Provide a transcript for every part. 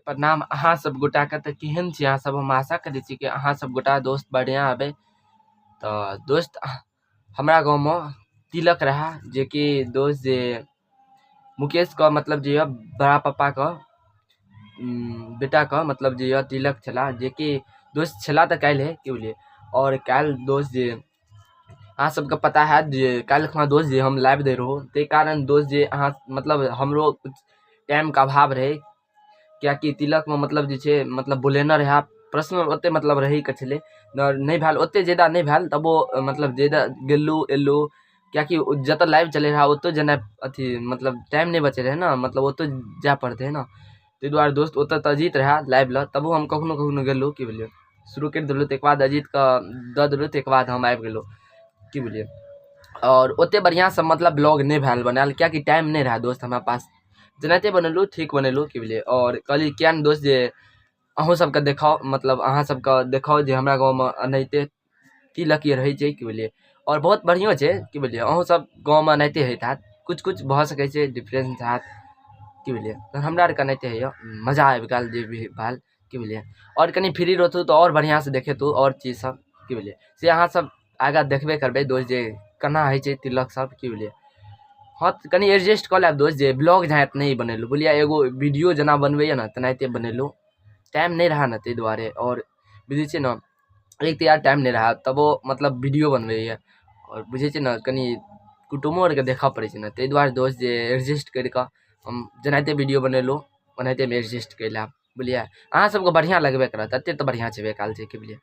प्रणाम अहाँ सब गोटा के। तो केहन छी अहाँ सब? हम आशा करै छी कि अहाँ सब गोटा दोस्त बढ़िया हेबै। तो दोस्त हमरा गाँव में तिलक रहा जे कि दोस्त जे मुकेश का मतलब जे बड़ा पापा का बेटा का मतलब जे तिलक छला जे कि दोस्त छला तो काल्हि है कि बुझलिए। और काल्हि दोस्त जे अहाँ सबके पता है जे काल्हि खुना दोस्त जे हम लाइव दे रहो ते कारण दोस्त जे अहाँ मतलब हमरो कुछ टाइम का अभाव रहे क्या कि तिलक में मतलब जे छे मतलब बुलेनर है प्रश्न ओते मतलब रही के छले नहीं भेल ओते ज्यादा नहीं भेल तबो मतलब ज्यादा गेलू एलू क्या कि जत लाइव चले रहा ओतो जना अथी मतलब टाइम नहीं बचे रहे ना मतलब ओतो जा पड़ते है ना ते द्वारा दोस्त ओत तो अजीत रहा लाइव ल तबो हम कखनो कखनो गेलू कि बुझलिए शुरू कर दिलू एक बाद अजीत का द दिलू एक बाद हम आबि गेलू कि बुझलिए। और ओते बढ़िया से मतलब ब्लॉग नहीं भेल बनाल क्या कि टाइम नहीं रहा दोस्त हमारा पास जनाते बनलू ठीक बनलू कि बुझलिए। और कहली क्या न दोस्त जे अहूँ सबके देखाओ मतलब अहाँ सबके देखाओ जे हमरा गाँव में एनाहिते तिलक रहे छै कि बुझलिए। और बहुत बढ़िया छै कि बुझलिए अहूँ सब गाँव में एनाहिते होइत हैत कुछ कुछ भ सकै छै डिफरेंस हैत कि बुझलिए। तो हमरा आर के एनाहिते होइए मजा आबि गेल जे भी भेल कि बुझलिए। और कनी फ्री रहतू तो और बढ़िया से देखेतू और चीज सब कि बुझलिए से अहाँ सब आगा देखबे करबे दोस्त जे केना होइ छै तिलक सब कि बुझलिए। हाँ तो कनी एडजस्ट कऽ लेब दोस्त जे ब्लॉग जहाँ नहीं बनेलू बुझलिए एगो वीडियो जना बनबैया ना तेनाहिते बनेलू टाइम नहीं रहा ना ते दुआरे। और बुझे छे ना एक तो यार टाइम नहीं रहा तब वो मतलब वीडियो बनबैया और बुझे छे ना कनी कुटुम्बो आर के देखा पड़े छे ना ते दुआरे दोस्त जे एडजस्ट करके हम जनाहिते वीडियो बनेलू ओनाहिते में एडजस्ट कर लेब बुझलिए। अहाँ सबके बढ़िया लगबे करत एते तो बढ़िया छेबे काल छै कि बुझलिए।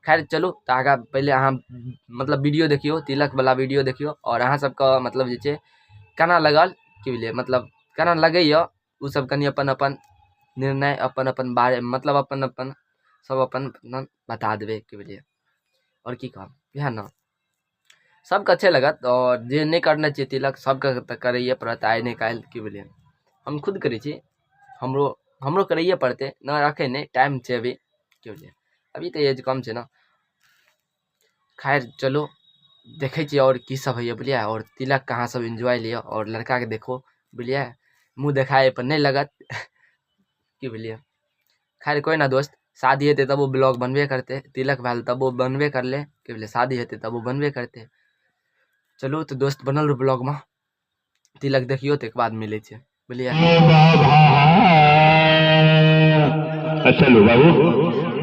खैर चलू तो आगा पहले अहाँ मतलब वीडियो देखियो तिलक वाला वीडियो देखियो और अहाँ सबके मतलब जे छे केना लगल कि बुझलिए मतलब केना लगैया उ सब कनी अपन अपन निर्णय अपन अपन बारे मतलब अपन अपन सब अपन अपन बता देबे कि बुझलिए। और की कहब इएह ना सबके अच्छे लगत और जे नहीं करना चाहिए तिलक सबके तो करैए पड़त आइ नहीं काल्हि कि बुझलिए। हम खुद करै छी हमरो करैए पड़ते ना रखे नहीं टाइम छै अभी कि बुझलिए अभी तो एज कम छै ना। खैर चलो देखे छी और की सब है बुझलिए। और तिलक कहाँ सब एंजॉय लिया और लड़का के देखो बुझलिए मुँह देखाए पर नहीं लगत कि बुझलिए। खैर कोई ना दोस्त शादी हेते तब वो ब्लॉग बनबे करते तिलक भेल तब वो बनबे कर ले कि बुझलिए शादी हेते तब वो बनबे करते। चलो तो दोस्त बनल रहो ब्लॉग में तिलक देखियो तो एक बाद मिले छे बुझलिए। चलो बाबू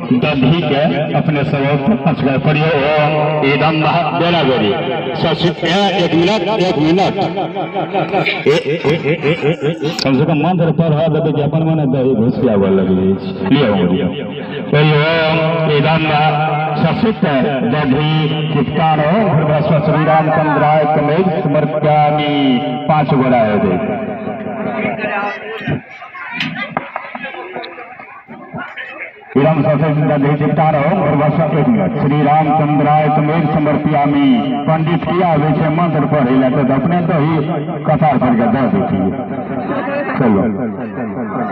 दधी के अपने सब पछुआ पड़ियो एकदम बेरा बेरी एक मिनट कम से कम मंत्र पढ़ा देते कि अपन मने दही घुसिया लगे लियो एकदम ससित दधी चित्कारो श्री रामचंद्राय कमेज समर्प्यामि 5 गोड़ा है दे इदम सचितारो श्री रामचंद्राय तमेर समर्प्यामि पंडित किया वैसे मंत्र पढ़े तो अपने तो ही कथार करके दे दीजिए। चलो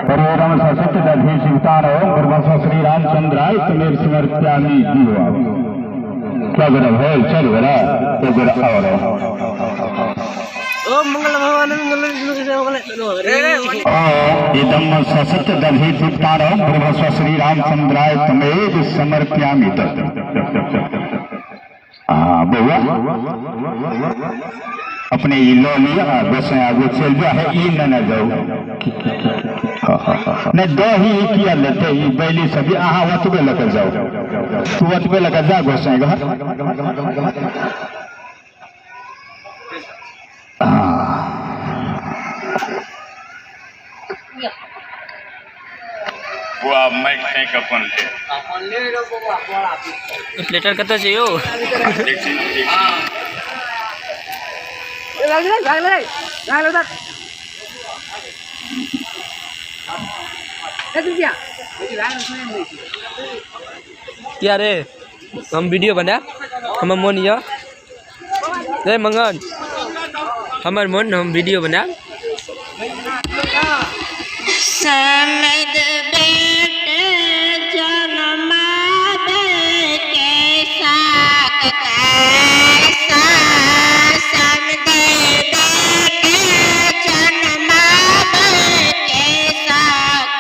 परिवरम सचित दधी चितारो श्री रामचंद्राय तमेर समर्प्यामि जीवा क्या बड़ा है चल बड़ा तो बड़ा और मंगल भगवान इदम ससत दधी चित्तारो भर्वस्व श्री रामचंद्राय तमेज समर्प्यामि बउआ अपने ई लो लिया गोसे आगो चल जा है ई न जाओ नहीं दही किया लेते ई बैली सब अहाँ ओतबे लेके जाओ तू ओतबे लेके जा गोसे घर बुआ मैं कहीं का अपन ले लेटर कत छै यो क्या रे हम वीडियो बना हमर मन ये रे मंगन हमर मन हम वीडियो बना समद बेट जन्माद के साथ कैसा समद बेट जन्माद के साथ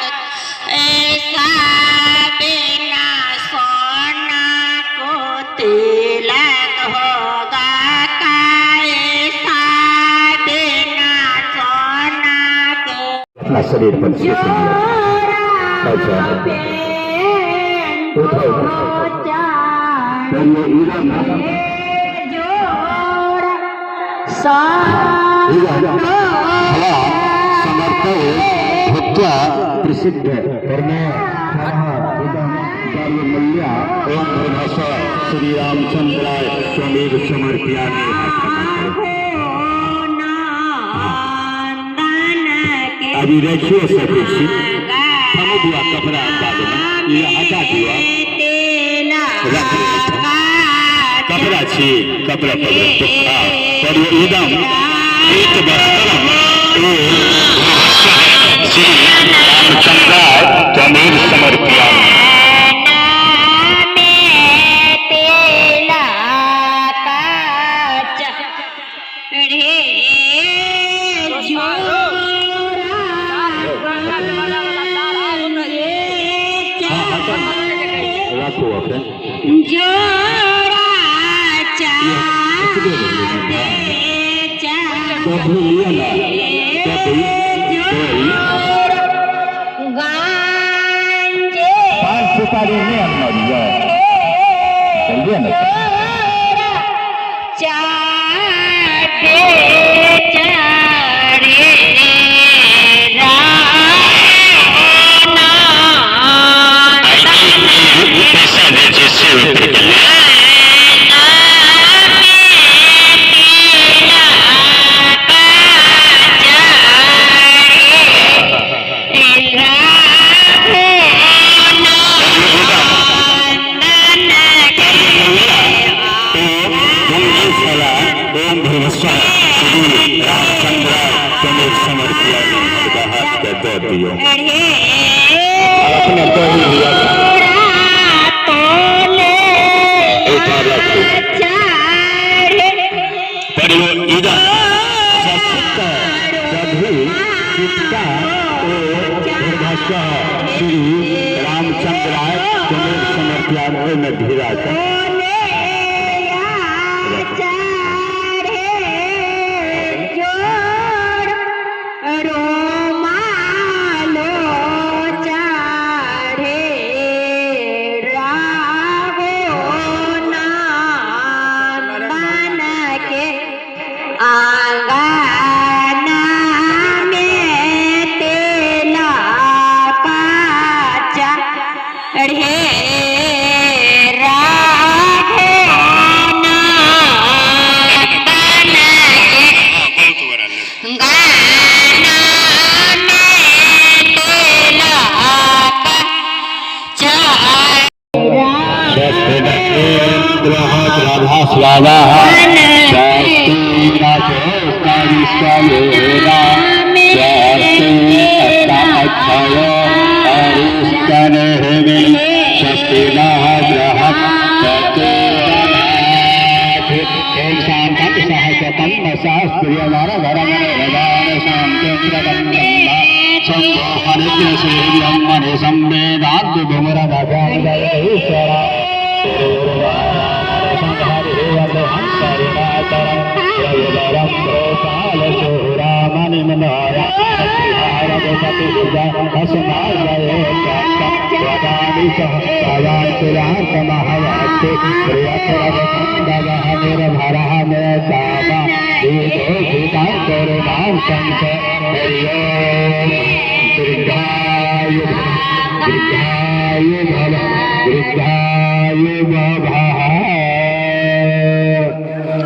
शरीर पर से अच्छा उठाओ प्रसिद्ध श्री रामचंद्राय त्वमेव समर्पयामि। अभी रखिए सभी हम दिया कपड़ा ये हटा दिया कपड़ा छी कपड़ा पकड़ा और ये एकदम एक श्री रामचंद्राय त्वमेव समर्पयामि। श्री रामचंद्राय त्वमेव समर्पयामि में धीरा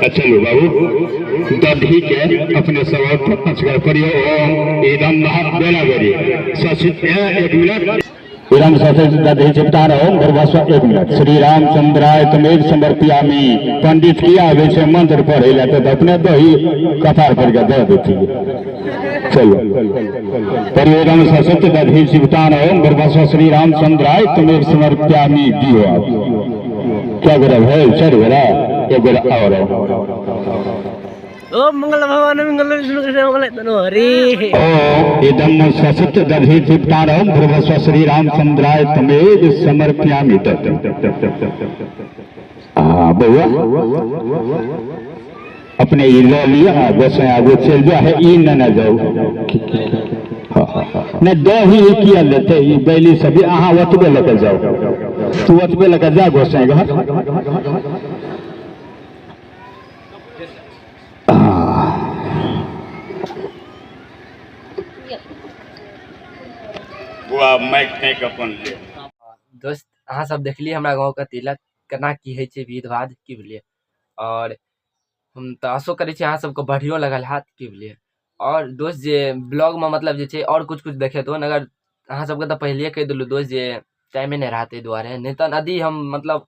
चलो बाबू दधी के अपने सवाल पर नमस्कार करियो एकदम बेला बेरी एक मिनट विराम दधी चिपटा रहो भरवासवा 1 मिनट। श्री रामचंद्राय त्वमेव समर्पयामि पंडित किया आवे छे मंत्र पढ़े लेते तो अपने दही कपार पर के दे देती चलो परिवेदम सशक्त दधी चिपटा रहो भरवासवा श्री रामचंद्राय त्वमेव समर्पयामि दियो आप क्या करा है चढ़ गया एक बार और ओम मंगल भगवान मंगल विष्णु कृष्ण मंगल तनोहरि ओम इदम ससत दधि चित्तारम भगवस्व श्री रामचंद्राय त्वमेव समर्पयामि तत् बउआ अपने ये लो लिया बस आगे चल गया है ई न जाओ नहीं दही किया लेते ई बैली से भी अहाँ ओतबे लेके जाओ तू ओतबे लेके जा गोसाई घर बुआ माइक फेंक अपन ले दोस्त अहाँ सब देखलिए हमरा गाँव के तिलक केना की होइ छै विध वाध की बुझलिए और हम तऽ आशो करै छी अहाँ सबके बढ़ियो लगल हैत की बुझलिए और दोस्त जे ब्लॉग में मतलब जे छै और कुछ कुछ देखेतहुँ अगर अहाँ सबके तऽ पहिले कहि देलहुँ दोस्त जे टाइमे नहीं रहा ताहि दुआरे नहीं तऽ यदि हम मतलब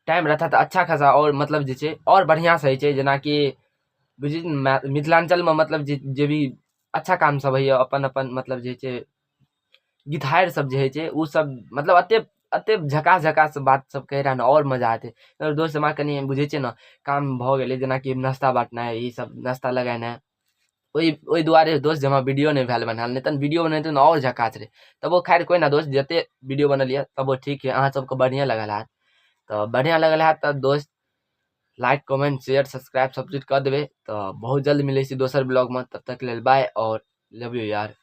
टाइम रहता तऽ अच्छा खासा और मतलब जे छै और बढ़िया से होइ छै जेनाकि बुझिए मिथिलांचल में मतलब जे भी अच्छा काम सब होइए अपन अपन मतलब जे छै गीतहारि सब जे होइ छै उ सब मतलब एते झकास झकास बात सब कहि रहा ने और मजा आते और दोस्त हमरा कनि बुझे छै ने काम भऽ गेलै जेनाकि नाश्ता बांटनाइ ई सब नाश्ता लगानाइ ओहि दुआरे दोस्त जे हमरा वीडियो नहीं भेल बनायल नहीं तऽ वीडियो बनैते ने और झकास रहे तबो खैर कोई ना दोस्त जते वीडियो बनलिए तबो ठीक है अहाँ सबके बढ़िया लगल हैत तऽ बढ़िया लगल हैत तऽ दोस्त लाइक कमेंट शेयर सब्सक्राइब सब चीज कर देबै तऽ बहुत जल्द मिलै छी दोसर ब्लॉग में तब तक लेल बाय और लव यू यार।